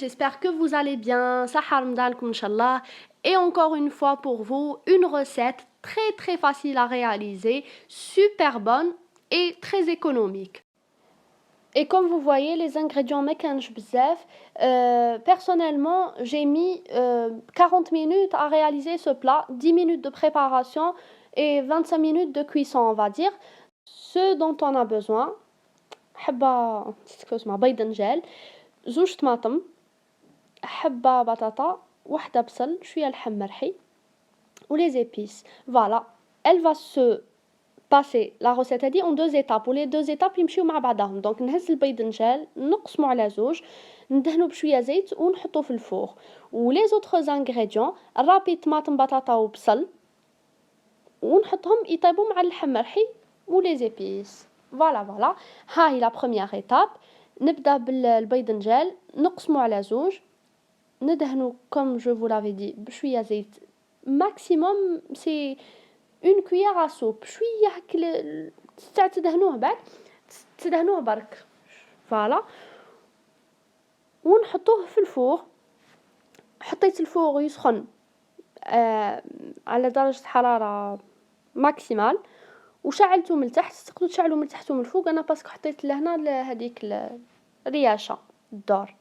j'espère que vous allez bien. Sahar Ramadan, Inch'Allah. Et encore une fois pour vous, une recette très facile à réaliser, super bonne et très économique. Et comme vous voyez, les ingrédients ما كانش بزاف. Personnellement, j'ai mis 40 minutes à réaliser ce plat, 10 minutes de préparation et 25 minutes de cuisson, on va dire. Ce dont on a besoin, حبة بيض نجال، زوج طماطم، حبة بطاطا، وحدة بصل، شوية لحم مرحي ou les épices. Voilà, elle va se passer la recette هذه en deux étapes و les deux étapes يمشيو مع بعضهم. donc نهز البيض نجال، نقسمو على زوج، ندهنو بشوية زيت ونحطو في الفور. و les autres ingrédients رابي طماطم بطاطا وبصل ونحطهم يطيبوا مع اللحم مرحي و les épices. voilà هاي la première étape. نبدا بالبيض نجال، نقسمو على زوج، ندهنو comme je vous l'avais dit بشوية زيت، maximum c'est une cuillère à soupe، شوية هاك تدهنوه بعد، تدهنوه برك. فوالا، ونحطوه في الفور. حطيت الفور يسخن على درجة حرارة ماكسيمال، وشعلته من تحت. تقدروا تشعلوا من تحت ومن الفوق، انا باسكو حطيت لهنا هذيك الرياشه الدور.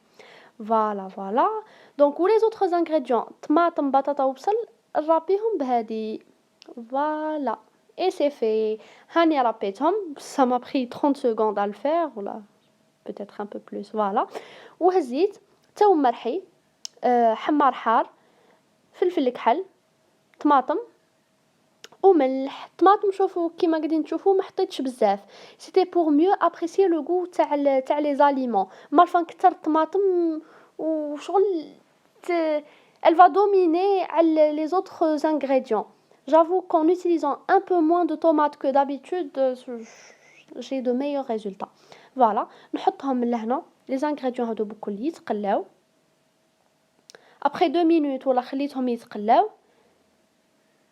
فوالا دونك و لي زوطخ انغريديون طماطم بطاطا وبصل نرابيهم بهذه. فوالا اي سي في. هاني رابيتهم، ça m'a pris 30 secondes à le faire ولا peut-être un peu plus. فوالا، وهزيت توم مرحي، حمار حار، فلفل كحل، طماطم وملح. الطماطم شوفوا كيما قاعدين تشوفوا ما حطيتش بزاف، سيتي بور ميو ابريسيي لو غو تاع لي زاليمون. مالفان كتر الطماطم وشغل elle va dominer على les autres ingrédients. J'avoue qu'en utilisant un peu moins de tomates que d'habitude, j'ai de meilleurs résultats. Voilà, نحطهم من لهنا les ingrédients هادو بكل يتقلاو. après 2 minutes ولا خليتهم يتقلاو،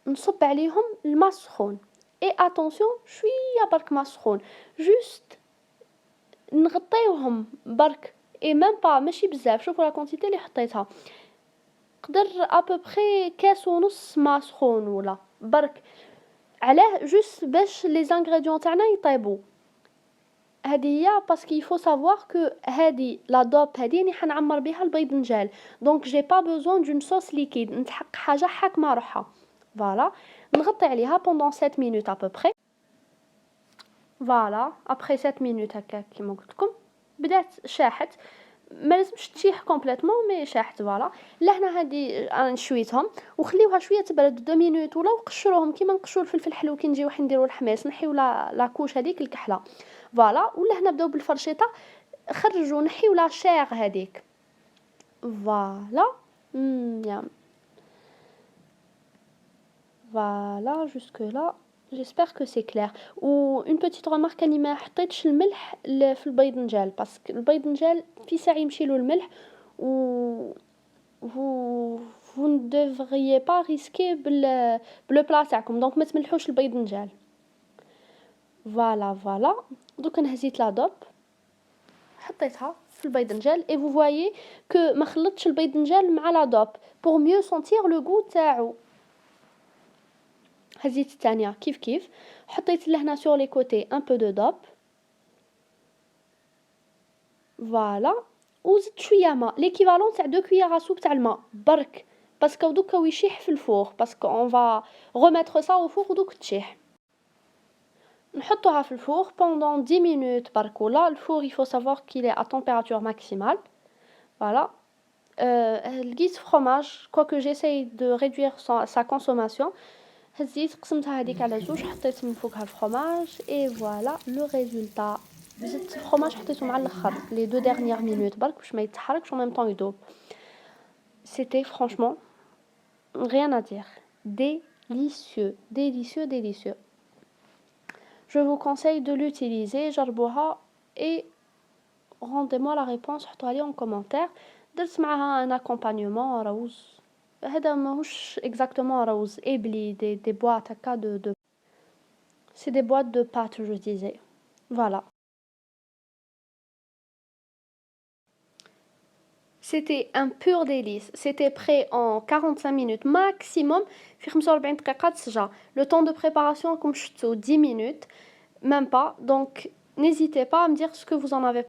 نصب عليهم الماء سخون. اي اتونسيون شويه برك ماء سخون، جوست نغطيوهم برك، اي ميم با ماشي بزاف. شوفوا لا كونتيتي اللي حطيتها، قدر ابوبري كاس ونص ماء سخون ولا برك. علاه؟ جوست باش لي زانغريديون تاعنا يطيبوا. هذه هي باسكو يفو سافوار كو هذه لا دوب هذه راني حنعمر بها البيض نجال، دونك جي با بوزون دون صوص ليكيد، نتحق حاجه حاكمه روحها. فوالا، نغطي عليها بوندون 7 مينوت ابوبري. فوالا، ابري 7 مينوت هكا كيما قلت لكم بدات شاحت، ما لازمش تشيح كومبليتوم مي شاحت. فوالا، لهنا هادي انا شويتهم وخليوها شويه تبرد 2 مينوت ولا، وقشروهم كيما نقشروا الفلفل الحلو كي نجيو نديروا الحماص، نحيو لا كوش هذيك الكحله. فوالا، ولا هنا نبداو بالفرشيطه، خرجوا نحيو لا شير هذيك. فوالا يا فوالا jusque là j'espère que c'est clair. و une petite remarque، اني ما حطيتش الملح في البيض نجال باسكو البيض نجال في ساعه يمشي له الملح، و vous ne devriez pas risquer بلو بلا تاعكم، دونك ما تملحوش البيض نجال. فوالا دوك انا هزيت لا دوب حطيتها في البيض نجال، et vous voyez que ما خلطتش البيض نجال مع لا دوب pour mieux sentir le goût تاعو. هزيت الثانيه كيف حطيت لهنا sur les côtés un peu de دوب. فوالا، وزدت شويه ماء ليكيفالون تاع 2 كويار سوب تاع الماء برك، باسكو دوكا ويشيح في الفور، باسكو اون فا remettre ça au four ودوك تشيح. نحطوها في الفور pendant 10 minutes برك. ولا الفور il faut savoir qu'il est à température maximale. voilà. لقيت fromage quoique j'essaye de réduire sa consommation. هزيت قسمتها هذيك على زوج، حطيت من فوقها الفرomage et voilà le résultat. زدت الفرomage حطيته مع الاخر les 2 dernières minutes برك باش ما يتحركش en même temps يذوب. c'était franchement rien à dire, délicieux. Je vous conseille de l'utiliser. جربوها et rendez-moi la réponse. حطوها لي en commentaire. درت معها un accompagnement روز، هذا ماهوش exactement روز، ébli des boîtes هكا de c'est des boîtes de pâtes je disais. voilà. C'était un pur délice. C'était prêt en 45 minutes maximum. في 45 دقيقة تسجى. Le temps de préparation, comme je te dis, 10 minutes. Même pas. Donc, n'hésitez pas à me dire ce que vous en avez